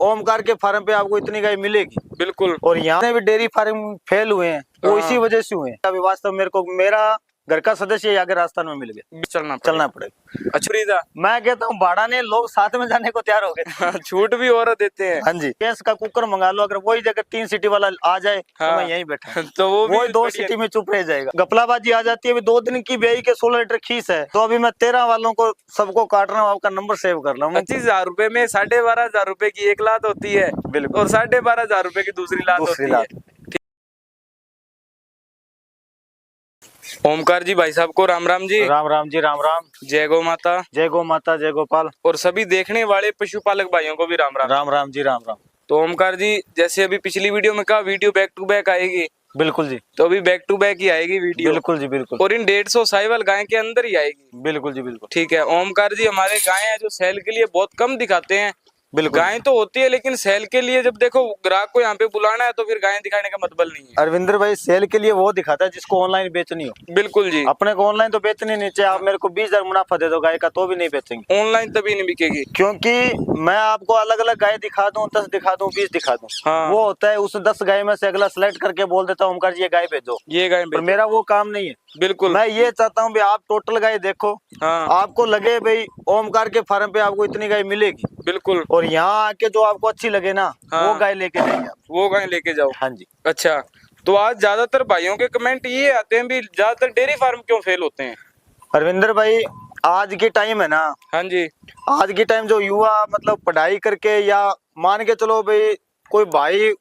ओमकार के फार्म पे आपको इतनी गाय मिलेगी। बिल्कुल। और यहाँ भी डेयरी फार्म फेल हुए हैं वो इसी वजह से हुए हैं। अभी वास्तव मेरे को मेरा घर का सदस्य आगे राजस्थान में मिल गया, चलना पड़ेगा। अच्छा, मैं कहता हूँ भाड़ा ने लोग साथ में जाने को तैयार हो गए। छूट भी और देते हैं। हाँ जी, गैस का कुकर मंगा लो, अगर वही जगह 3 सीटी वाला आ जाए तो मैं यहीं बैठा तो वो 2 सीटी में चुप रह जाएगा। गपलाबाजी आ जाती है। अभी 2 दिन की ब्याई के 16 लीटर खीस है, तो अभी मैं 13 वालों को सबको काट रहा हूँ। आपका नंबर सेव कर रहा हूँ। 25,000 रुपए में 12,500 रुपए की एक लात होती है। बिल्कुल। और 12,500 रुपए की दूसरी लात होती है। ओमकार जी भाई साहब को राम राम जी। राम राम जी, राम राम। जय गौ माता। जय गौ माता, जय गोपाल। और सभी देखने वाले पशुपालक भाइयों को भी राम राम। राम राम जी, राम राम। तो ओमकार जी, जैसे अभी पिछली वीडियो में कहा, वीडियो बैक टू बैक आएगी। बिल्कुल जी। तो अभी बैक टू बैक ही आएगी वीडियो। बिल्कुल जी, बिल्कुल। और इन 150 साहिवाल गाय के अंदर ही आएगी। बिल्कुल जी, बिल्कुल। ठीक है। ओमकार जी, हमारे गाय है जो सेल के लिए बहुत कम दिखाते हैं। बिल्कुल। गाय तो होती है, लेकिन सेल के लिए जब देखो ग्राहक को यहाँ पे बुलाना है तो फिर गाय दिखाने का मतलब नहीं है। अरविंदर भाई, सेल के लिए वो दिखाता है जिसको ऑनलाइन बेचनी हो। बिल्कुल जी। अपने को ऑनलाइन तो बेचनी नहीं चाहिए। आप मेरे को 20,000 मुनाफा दे दो गाय का, तो भी नहीं बेचेंगे। ऑनलाइन तभी नहीं बिकेगी, क्योंकि मैं आपको अलग अलग गाय दिखा दूं, 10 दिखा दूं, 20 दिखा दूं। हाँ। वो होता है उस 10 गाय में से अगला सिलेक्ट करके बोल देता हूँ ओमकार जी ये गाय भेजो, ये गाय पर मेरा वो काम नहीं है। बिल्कुल। मैं ये चाहता हूँ आप टोटल गाय देखो। हाँ। आपको लगे भाई ओमकार के फार्म पे आपको इतनी गाय मिलेगी। बिल्कुल। और यहाँ आके जो आपको अच्छी लगे ना, हाँ। वो गाय लेके जाइए आप। वो गाय लेके जाओ। हाँ जी। अच्छा, तो आज ज्यादातर भाइयों के कमेंट ये आते हैं भी ज्यादातर डेयरी फार्म क्यों फेल होते हैं? अरविंदर भाई, आज के टाइम है ना, हाँ जी। आज के टाइम जो युवा मतलब पढ़ाई करके या मान के चलो भाई कोई भाई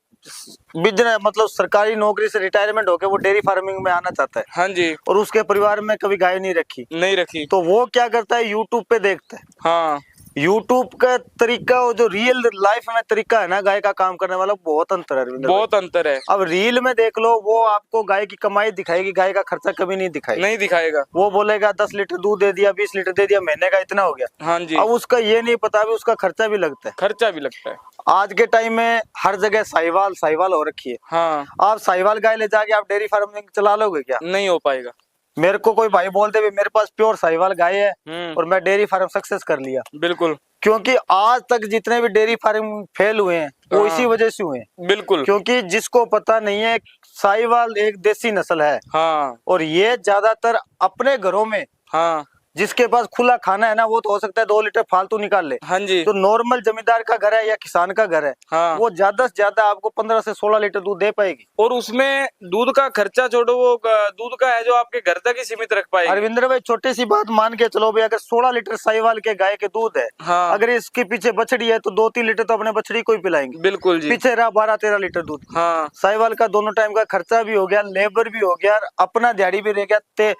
बिजनेस मतलब सरकारी नौकरी से रिटायरमेंट होके वो डेयरी फार्मिंग में आना चाहता है। हाँ जी। और उसके परिवार में कभी गाय नहीं रखी, तो वो क्या करता है, यूट्यूब पे देखता है। हाँ। यूट्यूब का तरीका और जो रियल लाइफ में तरीका है ना गाय का काम करने वाला, बहुत अंतर है अरविंदर भाई। बहुत अंतर है। अब रील में देख लो, वो आपको गाय की कमाई दिखाएगी, गाय का खर्चा कभी नहीं दिखाएगी। नहीं दिखाएगा। वो बोलेगा 10 लीटर दूध दे दिया, 20 लीटर दे दिया, महीने का इतना हो गया। हाँ जी। अब उसका ये नहीं पता भी उसका खर्चा भी लगता है। खर्चा भी लगता है। आज के टाइम में हर जगह साहिवाल हो रखी है। हाँ। आप साहिवाल गाय ले जाके आप डेयरी फार्मिंग चला लोगे क्या? नहीं हो पाएगा। मेरे को कोई भाई बोलते भी मेरे पास प्योर साहिवाल गाय है और मैं डेयरी फार्म सक्सेस कर लिया। बिल्कुल। क्योंकि आज तक जितने भी डेयरी फार्म फेल हुए हैं वो इसी वजह से हुए हैं। बिल्कुल। क्योंकि जिसको पता नहीं है, साहिवाल एक देसी नस्ल है। हाँ। और ये ज्यादातर अपने घरों में, हाँ। जिसके पास खुला खाना है ना, वो तो हो सकता है 2 लीटर फालतू निकाल ले। हाँ जी। तो नॉर्मल जमींदार का घर है या किसान का घर है, हाँ। वो ज्यादा से ज्यादा आपको 15 से 16 लीटर दूध दे पाएगी। और उसमें दूध का खर्चा छोड़ो, वो दूध का है जो आपके घर तक ही सीमित रख पाएगी। अरविंदर भाई, छोटी सी बात मान के चलो भाई, अगर 16 लीटर साहिवाल के गाय के दूध है, हाँ। अगर इसके पीछे बछड़ी है तो 2-3 लीटर तो अपने बछड़ी को ही पिलाएंगे। बिल्कुल जी। पीछे रहा 12-13 लीटर दूध। हाँ। साहिवाल का दोनों टाइम का खर्चा भी हो गया, लेबर भी हो गया, अपना दिहाड़ी भी रह गया,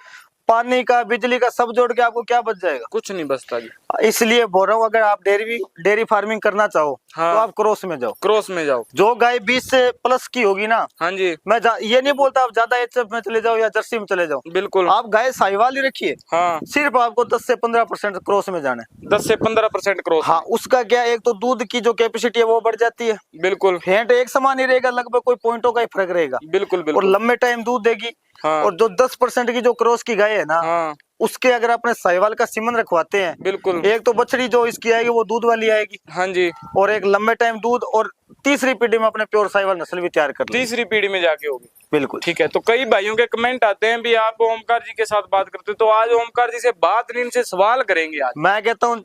पानी का, बिजली का, सब जोड़ के आपको क्या बच जाएगा? कुछ नहीं बचता जी। इसलिए बोल रहा हूँ, अगर आप डेयरी फार्मिंग करना चाहो, हाँ। तो आप क्रॉस में जाओ। क्रॉस में जाओ। जो गाय 20 से प्लस की होगी ना, हाँ जी, मैं ये नहीं बोलता आप ज्यादा एचएफ में चले जाओ या जर्सी में चले जाओ। बिल्कुल। आप गाय साहिवाल ही रखिए। हाँ। सिर्फ आपको 10 से 15% क्रॉस में जाना है। 10 से 15% क्रॉस। हाँ, उसका क्या, एक तो दूध की जो कैपेसिटी है वो बढ़ जाती है। बिल्कुल। फेंट एक समान ही रहेगा, लगभग कोई पॉइंटों का ही फर्क रहेगा। बिल्कुल बिल्कुल। और लंबे टाइम दूध देगी। हाँ। और जो 10% की जो क्रॉस की गाय है ना, हाँ। उसके अगर अपने साहिवाल का सीमन रखवाते हैं, बिल्कुल, एक तो बछड़ी जो इसकी आएगी वो दूध वाली आएगी। हाँ जी। और एक लंबे टाइम दूध, और तीसरी पीढ़ी में अपने प्योर साहिवाल नस्ल भी तैयार कर, तीसरी पीढ़ी में जाके होगी। बिल्कुल। ठीक है। तो कई भाइयों के कमेंट आते हैं भी आप ओमकार जी के साथ बात करते, तो आज ओमकार जी से बात नहीं, इनसे सवाल करेंगे। आज मैं कहता हूँ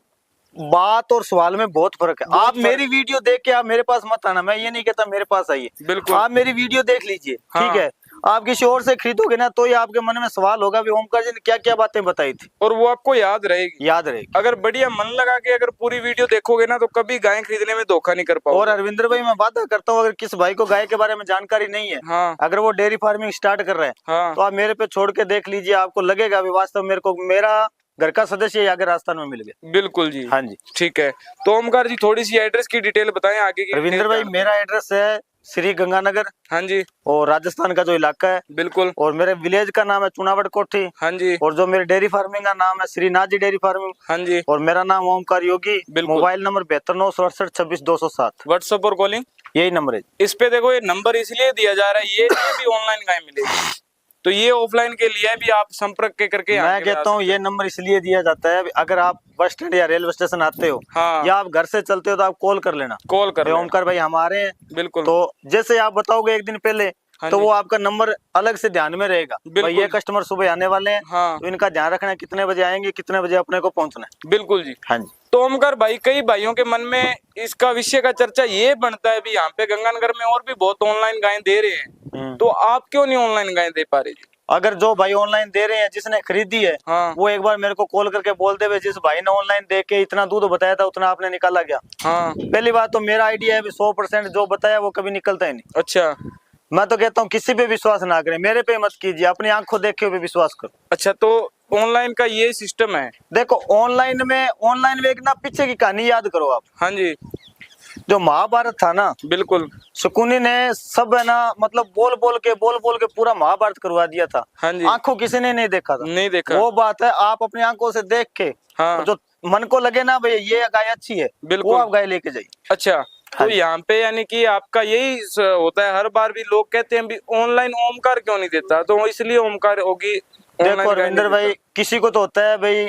बात और सवाल में बहुत फर्क है। आप मेरी वीडियो देख के आप मेरे पास मत आना, मैं ये नहीं कहता मेरे पास आइए। बिल्कुल। आप मेरी वीडियो देख लीजिए। हाँ। ठीक है। आप किसी और से खरीदोगे ना, तो ये आपके मन में सवाल होगा भी ओमकार जी ने क्या क्या बातें बताई थी, और वो आपको याद रहेगी। याद रहेगी। अगर बढ़िया मन लगा के अगर पूरी वीडियो देखोगे ना, तो कभी गाय खरीदने में धोखा नहीं कर पाओगे। और अरविंदर भाई, मैं वादा करता हूँ, अगर किस भाई को गाय के बारे में जानकारी नहीं है, हाँ। अगर वो डेयरी फार्मिंग स्टार्ट कर रहे हैं, हाँ। तो आप मेरे पे छोड़ के देख लीजिए, आपको लगेगा भी वास्तव मेरे को मेरा घर का सदस्य आगे राजस्थान में मिल गया। बिल्कुल जी। हाँ जी। ठीक है। तो ओमकार जी, थोड़ी सी एड्रेस की डिटेल बताएं आगे की। रविंद्र भाई, मेरा एड्रेस है श्री गंगानगर। हाँ जी। और राजस्थान का जो इलाका है। बिल्कुल। और मेरे विलेज का नाम है चुनावट कोठी। हाँ जी। और जो मेरे डेयरी फार्मिंग का नाम है श्री नाथ जी डेयरी फार्मिंग। हाँ जी। और मेरा नाम Omkar Yogi. Mobile number 7296862207। WhatsApp और कॉलिंग यही नंबर है। इस पे देखो, ये नंबर इसलिए दिया जा रहा है, ये भी ऑनलाइन गाय मिलेगी। तो ये ऑफलाइन के लिए भी आप संपर्क के करके मैं आगे बढ़ा कहता हूँ सकते ये नंबर इसलिए दिया जाता है अगर आप बस स्टैंड या रेलवे स्टेशन आते हो हाँ। या आप घर से चलते हो तो आप कॉल कर लेना, कॉल कर भाई लेना। ओमकार भाई हमारे हैं। बिल्कुल। तो जैसे आप बताओगे एक दिन पहले हाँ तो जी। वो आपका नंबर अलग से ध्यान में रहेगा, भाई बिल्कुल। ये कस्टमर सुबह आने वाले हैं, हाँ। तो इनका ध्यान रखना है, कितने बजे आएंगे, कितने बजे अपने को पहुंचना है। बिल्कुल जी। हाँ जी। तो ओमकार भाई, कई भाइयों के मन में इसका विषय का चर्चा ये बनता है भी यहाँ पे गंगानगर में और भी बहुत ऑनलाइन गायें दे रहे हैं, तो आप क्यों नहीं ऑनलाइन गायें दे पा रहे जी? अगर जो भाई ऑनलाइन दे रहे हैं, जिसने खरीदी है, हाँ। वो एक बार मेरे को कॉल करके बोल दे, जिस भाई ने ऑनलाइन दे के इतना दूध बताया था उतना आपने निकाला क्या। हाँ। पहली बात तो मेरा आइडिया है 100% जो बताया वो कभी निकलता ही नहीं। अच्छा। मैं तो कहता हूँ किसी पे विश्वास ना करें, मेरे पे मत कीजिए, अपनी आंखों देखे पे विश्वास करो। अच्छा, तो ऑनलाइन का ये सिस्टम है। देखो ऑनलाइन में एक ना पीछे की कहानी याद करो आप। हाँ जी। जो महाभारत था ना, बिल्कुल। शकुनी ने सब है ना मतलब बोल बोल के पूरा महाभारत करवा दिया था। हाँ जी। आंखों किसी ने नहीं देखा था। नहीं देखा। वो बात है, आप अपनी आंखों से देख के हाँ। जो मन को लगे ना भाई ये गाय अच्छी है, बिल्कुल, वो आप गाय लेके जाइए। अच्छा, तो यहाँ पे यानी कि आपका यही होता है, हर बार भी लोग कहते हैं भी ऑनलाइन ओमकार क्यों नहीं देता, तो इसलिए ओमकार होगी। देखो रविंदर भाई, किसी को तो होता है भाई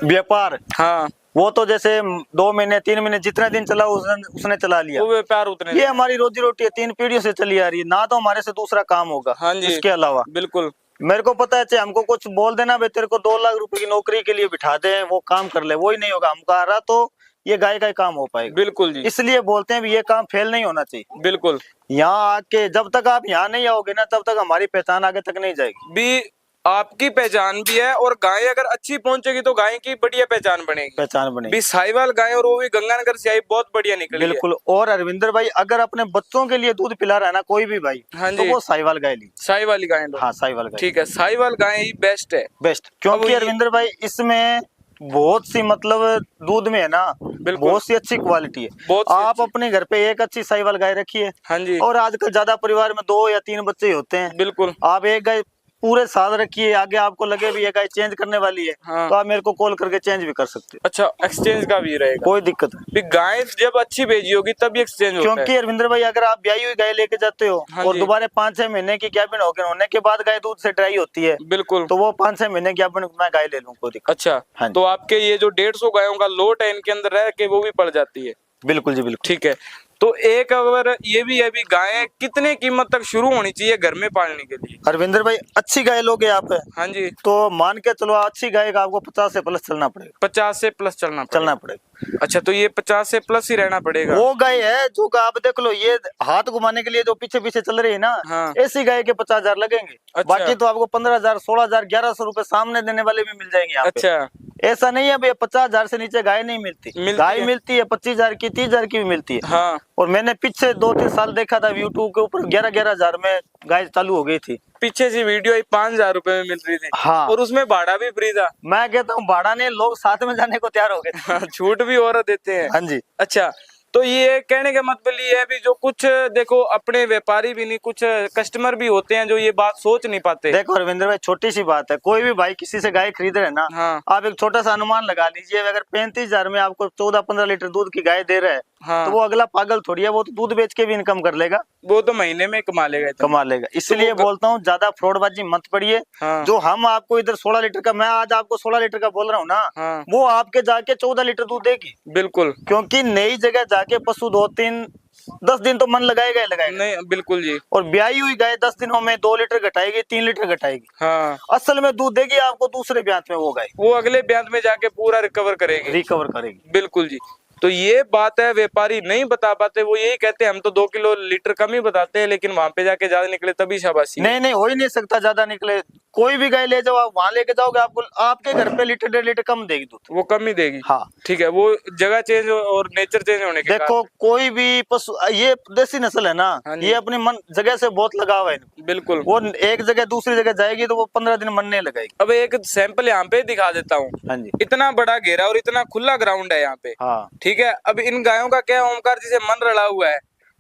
व्यापार, हाँ, वो तो जैसे 2 महीने 3 महीने जितना दिन चला उसने चला लिया, वो व्यापार उतने। ये हमारी रोजी रोटी है, 3 पीढ़ियों से चली आ रही है ना, तो हमारे से दूसरा काम होगा। हाँ जी। इसके अलावा बिल्कुल, मेरे को पता है, चाहे हमको कुछ बोल देना भाई तेरे को 2 लाख रुपए की नौकरी के लिए बिठा दे, वो काम कर ले, वो ही नहीं होगा। हमको आ रहा तो ये गाय का ही काम हो पाएगा। बिल्कुल जी। इसलिए बोलते हैं भी ये काम फेल नहीं होना चाहिए। बिल्कुल। यहाँ आके जब तक आप यहाँ नहीं आओगे ना, तब तक हमारी पहचान आगे तक नहीं जाएगी। भी आपकी पहचान भी है, और गाय अगर अच्छी पहुंचेगी तो गाय की बढ़िया पहचान बनेगी। पहचान बनेगी। भी साहिवाल गाय, और वो भी गंगानगर से आई, बहुत बढ़िया निकली। बिल्कुल। और अरविंदर भाई, अगर अपने बच्चों के लिए दूध पिला रहा है ना कोई भी भाई, हाँ तो जी, वो साहिवाल गाय ली। साहिवाल गाय लो। हाँ साहिवाल गाय। ठीक है, साहिवाल गाय ही बेस्ट है। बेस्ट, क्योंकि अरविंदर भाई इसमें बहुत सी मतलब दूध में है ना बहुत सी अच्छी क्वालिटी है। आप अपने घर पे एक अच्छी साहिवाल गाय रखिए। हाँ जी। और आजकल ज्यादा परिवार में 2 या 3 बच्चे ही होते हैं। बिल्कुल। आप एक गाय पूरे साल रखिए, आगे आपको लगे भी ये गाय चेंज करने वाली है, हाँ, तो आप मेरे को कॉल करके चेंज भी कर सकते हैं। अच्छा, एक्सचेंज का भी रहेगा, कोई दिक्कत नहीं। गाय जब अच्छी भेजी होगी तभी एक्सचेंज होता है। क्योंकि अरविंदर भाई, अगर आप ब्याई हुई गाय लेके जाते हो, हाँ, और दोबारा 5-6 महीने की गैपिंग होने के बाद गाय दूध से ड्राई होती है, बिल्कुल, तो वो 5-6 महीने गैपिंग मैं गाय ले लूँ, कोई दिक्कत। अच्छा, हाँ, तो आपके ये जो 150 गायों का लोट है, इनके अंदर रह के वो भी पड़ जाती है। बिल्कुल जी बिल्कुल। ठीक है, तो एक अगर ये भी है भी गायें कितने कीमत तक शुरू होनी चाहिए घर में पालने के लिए? अरविंदर भाई, अच्छी गाय लोगे आप, हाँ जी, तो मान के चलो अच्छी गाय का आपको 50 से प्लस चलना पड़ेगा। 50 से प्लस चलना पड़ेगा। अच्छा, तो ये 50 से प्लस ही रहना पड़ेगा। वो गाय है जो आप देख लो, ये हाथ घुमाने के लिए जो पीछे पीछे चल रही है ना, हाँ, ऐसी गाय के 50,000 लगेंगे। अच्छा। बाकी तो आपको 15,000, 16,000, 1,100 रुपए सामने देने वाले भी मिल जाएंगे यहाँ पे। अच्छा, ऐसा नहीं है भैया 50,000 से नीचे गाय नहीं मिलती गाय है। मिलती है 25,000 की, 30,000 की भी मिलती है। हाँ, और मैंने पीछे 2-3 साल देखा था यूट्यूब के ऊपर 11,000 में गाय चालू हो गई थी। पीछे से वीडियो 5,000 रुपए में मिल रही थी। हाँ, और उसमें भाड़ा भी फ्री था। मैं कहता हूँ भाड़ा ने लोग साथ में जाने को तैयार हो गए। छूट भी और देते हैं। हाँ जी। अच्छा, तो ये कहने का मतलब ये है भी जो कुछ देखो अपने व्यापारी भी नहीं, कुछ कस्टमर भी होते हैं जो ये बात सोच नहीं पाते। देखो रविंद्र भाई, छोटी सी बात है, कोई भी भाई किसी से गाय खरीद रहे हैं ना, हाँ, आप एक छोटा सा अनुमान लगा लीजिए, अगर 35,000 में आपको 14-15 लीटर दूध की गाय दे रहा है, हाँ, तो वो अगला पागल थोड़ी है, वो तो दूध बेच के भी इनकम कर लेगा, वो तो महीने में कमा लेगा। इसलिए बोलता हूँ ज्यादा फ्रॉडबाजी मत पड़िए। हाँ, जो हम आपको इधर 16 लीटर का, मैं आज आपको 16 लीटर का बोल रहा हूँ ना, हाँ, वो आपके जाके 14 लीटर दूध देगी। बिल्कुल, क्योंकि नई जगह जाके पशु 2-3-10 दिन तो मन लगाएगा नहीं, बिल्कुल जी। और ब्याई हुई गाय 10 दिनों में 2 लीटर घटाएगी, 3 लीटर घटाएगी। हाँ, असल में दूध देगी आपको दूसरे ब्यात में वो गाय, वो अगले ब्याज में जाके पूरा रिकवर करेगी। बिल्कुल जी। तो ये बात है, व्यापारी नहीं बता पाते, वो यही कहते हैं हम तो 2 किलो लीटर कम ही बताते हैं, लेकिन वहां पे जाके ज्यादा निकले तभी शाबाशी। नहीं हो ही नहीं सकता ज्यादा निकले। कोई भी गाय ले जाओ आप, वहां लेके जाओगे, आपको आपके घर पे लीटर 1.5 लीटर कम देगी दूध, वो कम ही देगी। हाँ, ठीक है, वो जगह चेंज और नेचर चेंज होने के देखो कोई भी पशु, ये देसी नस्ल है ना, ये अपनी मन जगह से बहुत लगाव है। बिल्कुल, वो एक जगह दूसरी जगह जाएगी तो वो 15 दिन मन नहीं लगाएगी। अब एक सैंपल यहाँ पे दिखा देता हूँ। हाँ जी। इतना बड़ा घेरा और इतना खुला ग्राउंड है यहाँ पे। हाँ, ठीक है, अब इन गायों का क्या, ओमकार जी से मन रला हुआ है,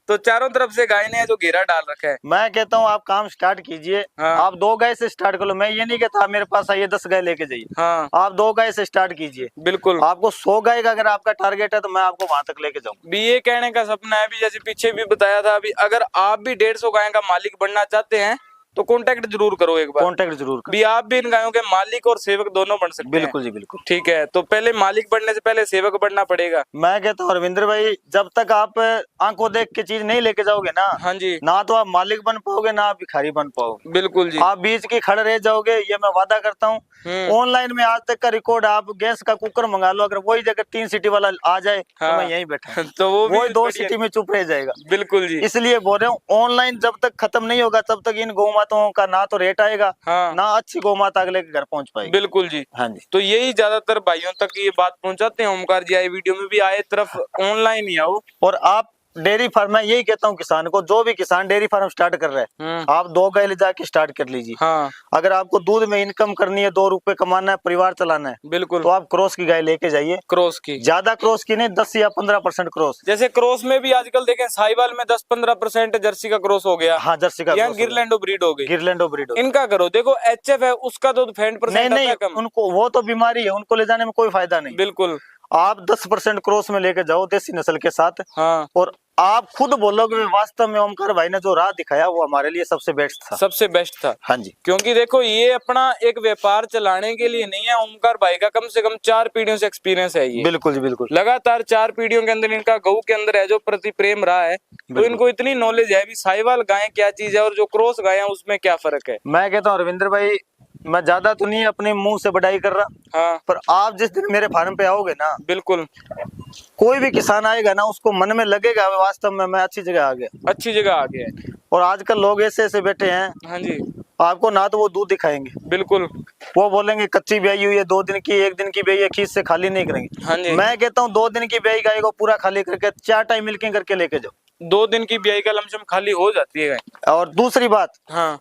तो चारों तरफ से गाय ने जो घेरा डाल रखा है। मैं कहता हूँ आप काम स्टार्ट कीजिए। हाँ, आप 2 गाय से स्टार्ट कर लो, मैं ये नहीं कहता मेरे पास आइए 10 गाय लेके जाइए। हाँ, आप 2 गाय से स्टार्ट कीजिए। बिल्कुल, आपको 100 गाय का अगर आपका टारगेट है तो मैं आपको वहां तक लेके जाऊँ। भी ये कहने का सपना है भी, जैसे पीछे भी बताया था, भी अगर आप भी 150 गाय का मालिक बनना चाहते हैं तो कांटेक्ट जरूर करो एक बार, कांटेक्ट जरूर करो। भी आप भी इन गायों के मालिक और सेवक दोनों बन सकते हैं। बिल्कुल जी बिल्कुल। ठीक है, तो पहले मालिक बनने से पहले सेवक बनना पड़ेगा। मैं कहता हूँ रविंद्र भाई, जब तक आप आंखों देख के चीज नहीं लेके जाओगे ना, हाँ जी, ना तो आप मालिक बन पाओगे ना आप भिखारी बन पाओगे। बिल्कुल जी। आप बीच की खड़े रह जाओगे, ये मैं वादा करता हूँ। ऑनलाइन में आज तक का रिकॉर्ड, आप गैस का कुकर मंगा लो, अगर वही जगह 3 सीटी वाला आ जाए हाँ। तो मैं यहीं बैठा तो वो 2 सीटी में चुप रह जाएगा। बिल्कुल जी। इसलिए बोल रहे हूँ, ऑनलाइन जब तक खत्म नहीं होगा तब तक इन गौ माताओं का ना तो रेट आएगा, हाँ। ना अच्छी गौ माता अगले के घर पहुंच पाएगी। बिल्कुल जी। हाँ जी। तो यही ज्यादातर भाइयों तक ये बात पहुंचाते हैं ओमकार जी, आए वीडियो में भी आए तरफ ऑनलाइन ही आओ। और आप डेयरी फार्म, मैं यही कहता हूँ किसान को, जो भी किसान डेयरी फार्म स्टार्ट कर रहे हैं, आप 2 गाय ले जाके स्टार्ट कर लीजिए। हाँ। अगर आपको दूध में इनकम करनी है, 2 रुपए कमाना है, परिवार चलाना है, बिल्कुल, तो आप क्रॉस की गाय लेके जाइए। क्रॉस की, ज्यादा क्रॉस की नहीं, 10 या 15% क्रॉस। जैसे क्रॉस में भी आजकल देखें साहिवाल में 10-15% जर्सी का क्रॉस हो गया। हाँ, जर्सी का, गिरलैंडो ब्रीड हो गई। गिरलैंडो ब्रीड। इनका करो, देखो HF है उसका तो फैट परसेंट नहीं, कम। उनको वो तो बीमारी है, उनको ले जाने में कोई फायदा नहीं। बिल्कुल, आप 10% क्रॉस में लेके जाओ देसी नस्ल के साथ। हाँ। और आप खुद बोलोगे वास्तव में ओमकार भाई ने जो राह दिखाया वो हमारे लिए सबसे बेस्ट था, सबसे बेस्ट था। हाँ जी। क्योंकि देखो ये अपना एक व्यापार चलाने के लिए नहीं है, ओमकार भाई का कम से कम 4 पीढ़ियों से एक्सपीरियंस है ये। बिल्कुल जी बिल्कुल। लगातार 4 पीढ़ियों के अंदर इनका गऊ के अंदर है जो प्रति प्रेम रहा है, तो इनको इतनी नॉलेज है भी साहिवाल गाय क्या चीज है और जो क्रॉस गाय है उसमें क्या फर्क है। मैं कहता हूँ रविंद्र भाई, मैं ज्यादा तो नहीं अपने मुंह से बढ़ाई कर रहा, हाँ। पर आप जिस दिन मेरे फार्म पे आओगे ना, बिल्कुल, कोई भी किसान आएगा ना, उसको मन में लगेगा वास्तव में मैं अच्छी जगह आ गया, अच्छी जगह आ गया है। और आजकल लोग ऐसे ऐसे बैठे हैं, हाँ जी, आपको ना तो वो दूध दिखाएंगे, बिल्कुल, वो बोलेंगे कच्ची ब्याई हुई है, 2 दिन की 1 दिन की ब्याई है, खीस से खाली नहीं करेंगे। हाँ जी। मैं कहता हूँ 2 दिन की ब्याई गाय को पूरा खाली करके 4 टाइम मिल्किंग करके लेके जाओ। 2 दिन की ब्याई का लमसम खाली हो जाती है गाय। और दूसरी बात, हाँ,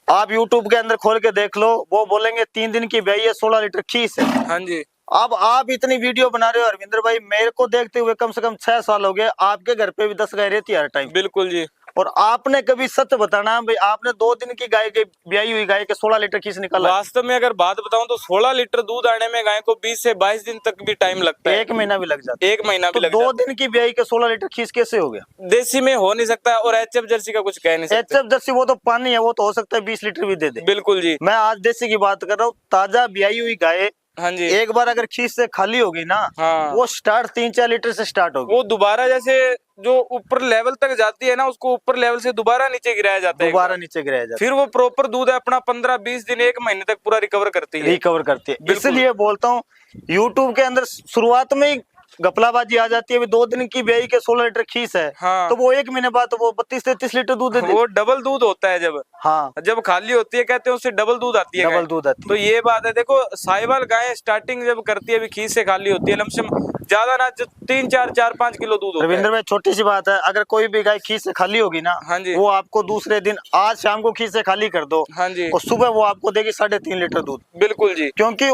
आप YouTube के अंदर खोल के देख लो, वो बोलेंगे 3 दिन की ब्याई है, 16 लीटर खीस है। हाँ जी। अब आप इतनी वीडियो बना रहे हो अरविंद्र भाई, मेरे को देखते हुए कम से कम 6 साल हो गए, आपके घर पे भी 10 गाय रहती है हर टाइम। बिल्कुल जी। और आपने कभी सच बताना भाई, आपने 2 दिन की गाय के ब्याई हुई गाय के 16 लीटर खीस निकाला? वास्तव में अगर बात बताऊं तो 16 लीटर दूध आने में गाय को 20 से 22 दिन तक भी टाइम लगता है। 1 महीना भी लग जाता है। 1 महीना भी तो लग 2 जाता दिन की ब्याई के 16 लीटर खीस कैसे हो गया? है। देसी में हो नहीं सकता, और HF जर्सी का कुछ कह नहीं सकते। HF जर्सी वो तो पानी है, वो तो हो सकता है 20 लीटर भी दे दे। बिल्कुल जी। मैं आज देसी की बात कर रहा हूँ, ताजा ब्याई हुई गाय, हाँ जी। एक बार अगर खीस से खाली होगी ना, हाँ। वो स्टार्ट 3-4 लीटर से स्टार्ट होगी। वो दोबारा जैसे जो ऊपर लेवल तक जाती है ना, उसको ऊपर लेवल से दोबारा नीचे गिराया जाता है, दोबारा नीचे गिराया जाता है, फिर वो प्रॉपर दूध है अपना 15-20 दिन 1 महीने तक पूरा रिकवर करती है। रिकवर करती है। इसलिए बोलता हूँ YouTube के अंदर शुरुआत में ही गपलाबाजी आ जाती है, 2 दिन की ब्याई के 16 लीटर खीस है। हाँ। तो वो 1 महीने बाद तो वो 32-33 लीटर दूध देती है। वो डबल दूध होता है जब, हाँ, जब खाली होती है कहते हैं उससे डबल दूध आती है, डबल गाय। दूध आती है। तो ये बात है। देखो साहिवाल गाय स्टार्टिंग जब करती है, अभी खीस से खाली होती है, लमसम ज्यादा ना 3-4-5 किलो दूध होता है। रविंद्र भाई छोटी सी बात है, अगर कोई भी गाय खीस से खाली होगी ना, हाँ जी। वो आपको दूसरे दिन, आज शाम को खीस से खाली कर दो, हाँ जी। और सुबह वो आपको देगी 3.5 लीटर दूध। बिल्कुल जी। क्योंकि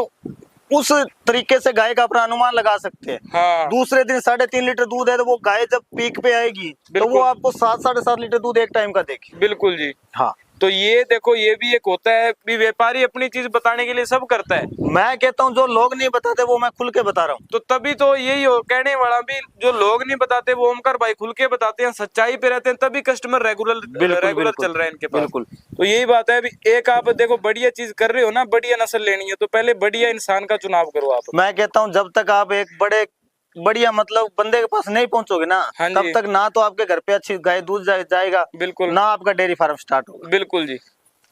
उस तरीके से गाय का अपना अनुमान लगा सकते हैं। हाँ। दूसरे दिन 3.5 लीटर दूध है, तो वो गाय जब पीक पे आएगी तो वो आपको 7-7.5 लीटर दूध एक टाइम का देगी। बिल्कुल जी। हाँ, तो ये देखो ये भी एक होता है भी, व्यापारी अपनी चीज बताने के लिए सब करता है। मैं कहता हूँ जो लोग नहीं बताते वो मैं खुल के बता रहा हूँ। तो तभी तो यही हो कहने वाला भी, जो लोग नहीं बताते वो ओमकार भाई खुल के बताते हैं, सच्चाई पे रहते हैं, तभी कस्टमर रेगुलर चल रहा है इनके पास। बिल्कुल। तो यही बात है, अभी एक आप देखो बढ़िया चीज कर रहे हो ना, बढ़िया नस्ल लेनी है तो पहले बढ़िया इंसान का चुनाव करो आप। मैं कहता हूँ जब तक आप एक बढ़िया मतलब बंदे के पास नहीं पहुंचोगे ना, हाँ तब तक ना तो आपके घर पे अच्छी गाय दूध जाएगा, बिल्कुल, ना आपका डेयरी फार्म स्टार्ट होगा। बिल्कुल जी।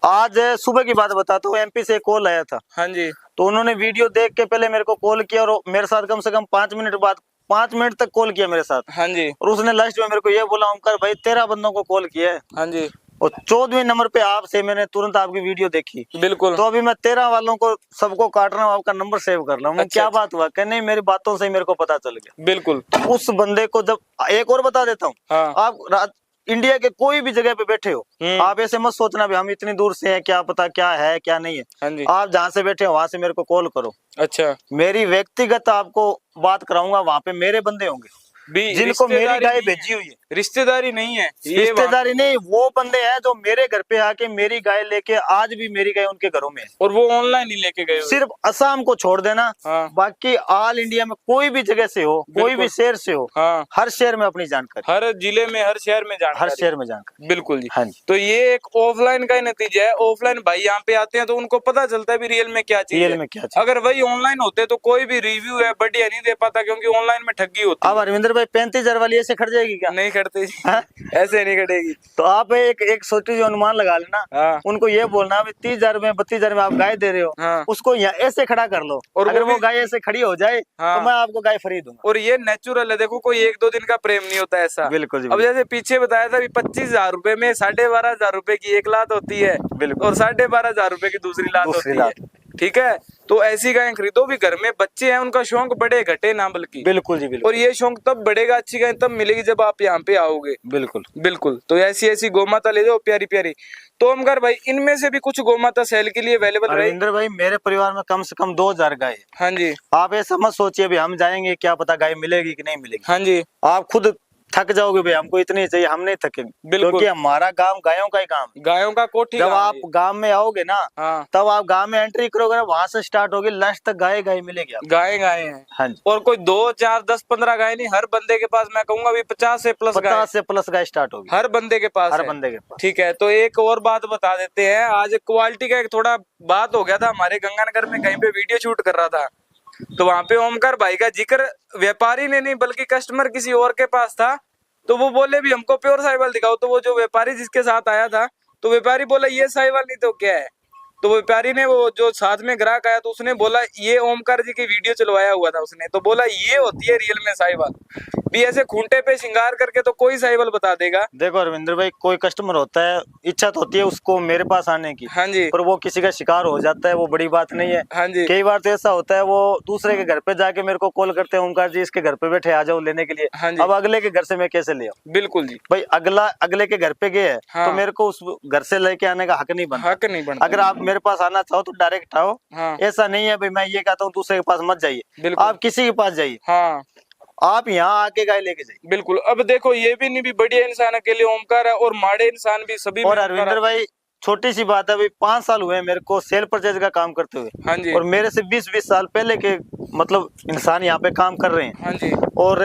आज सुबह की बात बताता हूँ, MP से कॉल आया था। हाँ जी। तो उन्होंने वीडियो देख के पहले मेरे को कॉल किया, और मेरे साथ कम से कम 5 मिनट बाद 5 मिनट तक कॉल किया मेरे साथ। हाँ जी। और उसने लास्ट में मेरे को ये बोला, ओमकार भाई 13 बंदों को कॉल किया है, हाँ जी। और 14वें नंबर पे आपसे मैंने तुरंत आपकी वीडियो देखी। बिल्कुल। तो अभी मैं 13 वालों को सबको काट रहा हूँ, आपका नंबर सेव कर रहा हूँ। अच्छा, क्या बात हुआ? कहने मेरी बातों से ही मेरे को पता चल गया। बिल्कुल। उस बंदे को जब एक और बता देता हूँ, हाँ। आप इंडिया के कोई भी जगह पे बैठे हो, आप ऐसे मत सोचना भी हम इतनी दूर से हैं, क्या पता क्या है क्या नहीं है। हाँ जी। आप जहाँ से बैठे हो वहां से मेरे को कॉल करो। अच्छा। मेरी व्यक्तिगत आपको बात कराऊंगा, वहां पे मेरे बंदे होंगे जिनको मेरी गाय भेजी हुई है। रिश्तेदारी नहीं है, ये रिश्तेदारी नहीं, वो बंदे हैं जो मेरे घर पे आके मेरी गाय लेके, आज भी मेरी गाय उनके घरों में है। और वो ऑनलाइन ही लेके गए। सिर्फ असम को छोड़ देना, हाँ। बाकी ऑल इंडिया में कोई भी जगह से हो, कोई भी शहर से हो, हाँ। हर शहर में अपनी जानकारी, हर जिले में, हर शहर में जानकारी, हर शहर में जानकारी। बिल्कुल जी। हाँ जी। तो ये एक ऑफलाइन का ही नतीजा है। ऑफलाइन भाई यहाँ पे आते हैं तो उनको पता चलता है भी रियल में क्या चीज है। रियल में क्या चीज। अगर वही ऑनलाइन होते तो कोई भी रिव्यू है बढ़िया नहीं दे पाता, क्योंकि ऑनलाइन में ठगी होती है। अब अरविंदर भाई 35,000 वाली ऐसे खट जाएगी क्या? नहीं खटते जी, ऐसे नहीं खटेगी। तो आप एक छोटी जो अनुमान लगा लेना, हाँ। उनको ये बोलना 30,000 में 32,000 में आप गाय दे रहे हो, हाँ। उसको यहाँ ऐसे खड़ा कर लो, और अगर वो गाय ऐसे खड़ी हो जाए हाँ। तो मैं आपको गाय फ्री दूंगा। और ये नेचुरल है, देखो कोई 1-2 दिन का प्रेम नहीं होता ऐसा। बिल्कुल जी। अब जैसे पीछे बताया था 25,000 रुपए में 12,500 रुपए की एक लात होती है, बिल्कुल। और 12,500 रुपए की दूसरी लात होती है। ठीक है, तो ऐसी गाय खरीदो भी। घर में बच्चे हैं, उनका शौक बढ़े घटे ना, बल्कि बिल्कुल जी बिल्कुल। और ये शौक तब बढ़ेगा, अच्छी गाय तब मिलेगी जब आप यहाँ पे आओगे। बिल्कुल बिल्कुल। तो ऐसी ऐसी गोमाता ले जाओ प्यारी प्यारी। तो ओमकार भाई, इनमें से भी कुछ गोमाता सेल के लिए अवेलेबल रहे? रविंद्र भाई, मेरे परिवार में कम से कम 2,000 गाय है। हाँ जी। आप ऐसा मत सोचिए भी हम जाएंगे क्या पता गाय मिलेगी कि नहीं मिलेगी। हाँ जी। आप खुद थक जाओगे भाई, हमको इतनी चाहिए, हम नहीं थकेंगे, क्योंकि हमारा काम गायों का ही काम, गायों का कोठी। जब आप गांव में आओगे ना, हाँ। तब आप गांव में एंट्री करोगे ना, वहां से स्टार्ट होगी, लास्ट तक गाय गाय मिलेगी आपको। गाय हैं। हाँ जी। और कोई 2, 4, 10, 15 गाय नहीं, हर बंदे के पास मैं कहूंगा भी 50 से प्लस गाय स्टार्ट होगी हर बंदे के पास, हर बंदे के पास। ठीक है। तो एक और बात बता देते हैं, आज क्वालिटी का एक थोड़ा बात हो गया था, हमारे गंगानगर में कहीं पे वीडियो शूट कर रहा था, तो वहां पे ओमकार भाई का जिक्र व्यापारी ने नहीं बल्कि कस्टमर किसी और के पास था, तो वो बोले भी हमको प्योर साहिवाल दिखाओ। तो वो जो व्यापारी जिसके साथ आया था, तो व्यापारी बोला ये साहिवाल नहीं तो क्या है। तो व्यापारी ने, वो जो साथ में ग्राहक आया, तो उसने बोला ये ओमकार जी की वीडियो चलवाया हुआ था उसने, तो बोला ये होती है रियल में साहिवाल। भी ऐसे खूंटे पे श्रृंगार करके तो कोई साहिवाल बता देगा। देखो रविंद्र भाई, कोई कस्टमर होता है, इच्छा तो होती है उसको मेरे पास आने की। हाँ जी। पर वो किसी का शिकार हो जाता है, वो बड़ी बात नहीं है। हाँ जी। कई बार तो ऐसा होता है, वो दूसरे के घर पे जाके मेरे को कॉल करते हैं, ओमकार जी इसके घर पे बैठे आ जाओ लेने के लिए। हाँ जी। अब अगले के घर से मैं कैसे ले आऊं? बिल्कुल जी भाई, अगले के घर पे गए है, हाँ। तो मेरे को उस घर से लेके आने का हक नहीं बनता। अगर आप मेरे पास आना चाहो तो डायरेक्ट आओ। हाँ। ऐसा नहीं है भाई मैं ये कहता हूँ दूसरे के पास मत जाइए, आप किसी के पास जाइए। हाँ। आप यहाँ आके गाय लेके जाइए। बिल्कुल। अब देखो, ये भी नहीं भी बढ़िया इंसान के लिए ओमकार है, और माड़े इंसान भी सभी। और अरविंदर भाई, छोटी सी बात है, अभी 5 साल हुए हैं मेरे को सेल परचेज का काम करते हुए। हाँ जी। और मेरे से 20-20 साल पहले के मतलब इंसान यहाँ पे काम कर रहे हैं। हाँ जी। और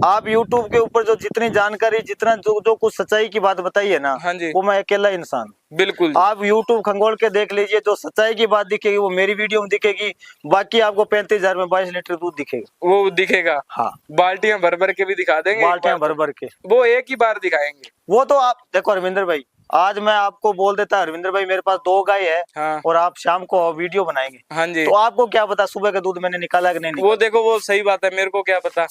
आप YouTube के ऊपर जो जितनी जानकारी, जितना जो कुछ सच्चाई की बात बताई है ना, हाँ जी। वो मैं अकेला इंसान। बिल्कुल। आप YouTube खंगोल के देख लीजिए, जो सच्चाई की बात दिखेगी वो मेरी वीडियो में दिखेगी, बाकी आपको 35,000 में 22 लीटर दूध दिखेगा। वो दिखेगा। हाँ, बाल्टियां भर भर के भी दिखा देंगे, बाल्टियां भर भर के, वो एक ही बार दिखाएंगे। वो तो आप देखो अरविंदर भाई, आज मैं आपको बोल देता अरविंदर भाई मेरे पास 2 गाय है। हाँ। और आप शाम को वीडियो बनाएंगे। हाँ जी। तो आपको क्या पता सुबह का दूध मैंने निकाला कि नहीं निकाला? वो देखो, वो सही बात है, मेरे को क्या पता।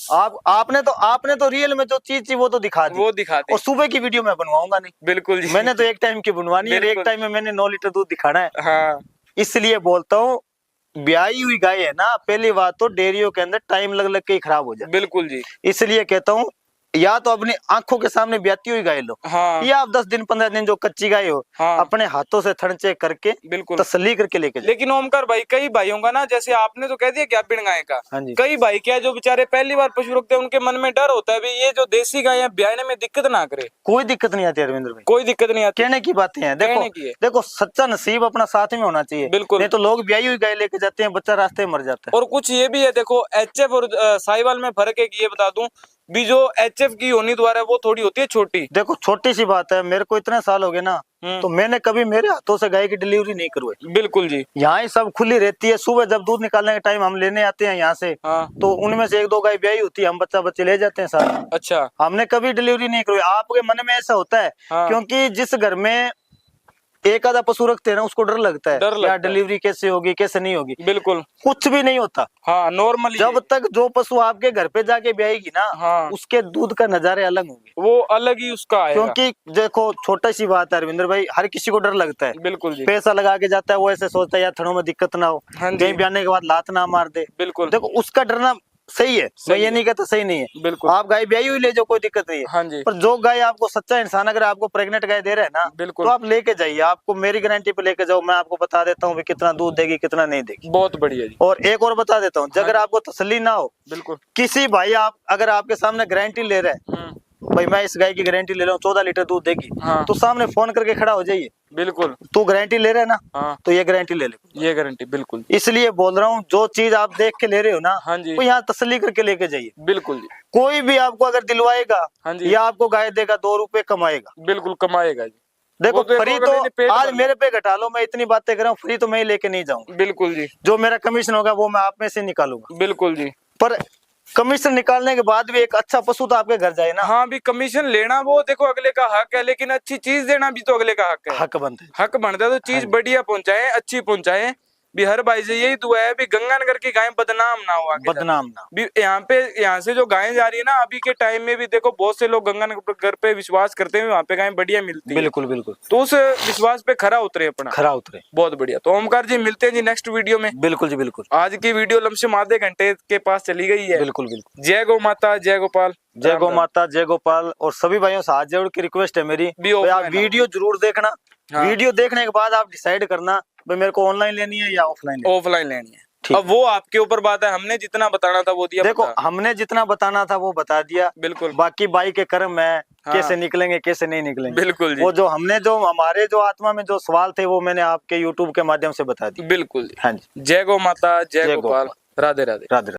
आपने तो रियल में जो चीज थी वो तो दिखा दी, वो दिखा दी। और सुबह की वीडियो मैं बनवाऊंगा नहीं। बिल्कुल जी। मैंने तो एक टाइम की बनवानी है, एक टाइम में मैंने 9 लीटर दूध दिखाना है। हाँ। इसलिए बोलता हूँ, ब्याई हुई गाय है ना, पहली बात तो डेयरियों के अंदर टाइम लग के ही खराब हो जाए। बिल्कुल जी। इसलिए कहता हूँ, या तो अपनी आंखों के सामने ब्याती हुई गाय लो। हाँ। या आप 10 दिन 15 दिन जो कच्ची गाय हो, हाँ। अपने हाथों से थन चेक करके बिल्कुल तसल्ली करके लेके जाओ। लेकिन ओमकार भाई, कई भाइयों का ना, जैसे आपने तो कह दिया क्या बिन गाय का। हाँ जी। कई भाई क्या, जो बेचारे पहली बार पशु रखते हैं, उनके मन में डर होता है भी ये जो देसी गाय है ब्याने में दिक्कत ना करे। कोई दिक्कत नहीं आती अरविंद्र भाई, कोई दिक्कत नहीं आती। कहने की बातें हैं। देखो सच्चा नसीब अपना साथ में होना चाहिए। बिल्कुल। नहीं तो लोग ब्याई हुई गाय लेके जाते हैं, बच्चा रास्ते में मर जाता है। और कुछ ये भी है, देखो एचएफ और साहिवाल में फर्क है कि ये बता दूं भी, जो एचएफ की योनि द्वारा वो थोड़ी होती है छोटी। देखो छोटी सी बात है, मेरे को इतने साल हो गए ना, तो मैंने कभी मेरे हाथों से गाय की डिलीवरी नहीं करवाई। बिल्कुल जी। यहाँ ही सब खुली रहती है। सुबह जब दूध निकालने के टाइम हम लेने आते हैं यहाँ से, हाँ। तो उनमें से 1-2 गाय ब्याई होती है, हम बच्चे ले जाते हैं साथ। अच्छा। हमने कभी डिलीवरी नहीं करवाई। आपके मन में ऐसा होता है। हाँ। क्योंकि जिस घर में एक आधा पशु रखते हैं ना, उसको डर लगता है यार डिलीवरी कैसे होगी कैसे नहीं होगी। बिल्कुल। कुछ भी नहीं होता। हाँ, नॉर्मली जब तक जो पशु आपके घर पे जाके ब्याएगी ना, हाँ। उसके दूध का नजारे अलग होंगे, वो अलग ही उसका आएगा। क्योंकि देखो छोटा सी बात है अरविंदर भाई, हर किसी को डर लगता है। बिल्कुल जी। पैसा लगा के जाता है, वो ऐसे सोचता है यार थनों में दिक्कत ना हो, कहीं ब्याने के बाद लात ना मार दे। बिल्कुल। देखो उसका डरना सही है, मैं ये नहीं कहता सही नहीं है। बिल्कुल। आप गाय ब्याई हुई ले जाओ, कोई दिक्कत नहीं है। हाँ जी। पर जो गाय आपको सच्चा इंसान अगर आपको प्रेग्नेंट गाय दे रहा है ना, बिल्कुल, तो आप लेके जाइए, आपको मेरी गारंटी पे लेके जाओ। मैं आपको बता देता हूँ कितना दूध देगी कितना नहीं देगी। बहुत बढ़िया जी। और एक और बता देता हूँ, अगर आपको तसल्ली ना हो, बिल्कुल, किसी भाई आप अगर आपके सामने गारंटी ले रहे हैं भाई मैं इस गाय की गारंटी ले रहा हूँ 14 लीटर दूध देगी, हाँ। तो सामने फोन करके खड़ा हो जाइए, बिल्कुल। तू गारंटी ले रहे है ना, हाँ। तो ये गारंटी ले ले। ये गारंटी बिल्कुल। इसलिए बोल रहा हूँ जो चीज आप देख के ले रहे हो ना, हाँ जी। वो यहाँ तसल्ली करके लेके जाइए। बिल्कुल जी। कोई भी आपको अगर दिलवाएगा हाँ जी। या आपको गाय देगा 2 रुपए कमाएगा। बिल्कुल कमाएगा जी। देखो वो फ्री अगर तो मैंने पेट आज भर मेरे पे घटा लो, मैं इतनी बातें कर रहा हूँ, फ्री तो मैं ही लेके नहीं जाऊंगा। बिल्कुल जी। जो मेरा कमीशन होगा वो मैं आप में से निकालूंगा। बिल्कुल जी। पर कमीशन निकालने के बाद भी एक अच्छा पशु तो आपके घर जाए ना। हाँ भी कमीशन लेना वो देखो अगले का हक है, लेकिन अच्छी चीज देना भी तो अगले का हक है। हक बनता है। हक बनता है तो चीज बढ़िया पहुंचाए, अच्छी पहुंचाए भी। हर भाई से यही दुआ है भी गंगानगर की गाय बदनाम ना हो आगे बदनाम ना भी। यहाँ से जो गायें जा रही है ना अभी के टाइम में भी देखो बहुत से लोग गंगानगर पे विश्वास करते हैं, वहाँ पे गायें बढ़िया मिलती है। बिल्कुल बिल्कुल। तो उस विश्वास पे खरा उतरे अपना, खरा उतरे। बहुत बढ़िया। तो ओमकार जी मिलते हैं जी नेक्स्ट वीडियो में। बिल्कुल जी बिल्कुल। आज की वीडियो लमसम आधे घंटे के पास चली गई है। बिल्कुल बिल्कुल। जय गौ माता, जय गोपाल। जय गौ माता, जय गोपाल। और सभी भाइयों से हाथ जोड़ की रिक्वेस्ट है मेरी, भी भाई आप offline वीडियो जरूर देखना। हाँ। वीडियो देखने के बाद आप डिसाइड करना भाई मेरे को ऑनलाइन लेनी है या ऑफलाइन लेनी है। ऑफलाइन लेनी है। ठीक। अब वो आपके ऊपर बात है, हमने जितना बताना था वो दिया। देखो बता। हमने जितना बताना था वो बता दिया। बिल्कुल। बाकी बाई के कर्म है, हाँ। कैसे निकलेंगे कैसे नहीं निकलेंगे। बिल्कुल जी। वो जो हमने जो हमारे जो आत्मा में जो सवाल थे वो मैंने आपके यूट्यूब के माध्यम से बता दिए। बिल्कुल जी। हाँ जी। जय गौ माता, जय जय गोपाल। गोपाल। राधे राधे। राधे राधे।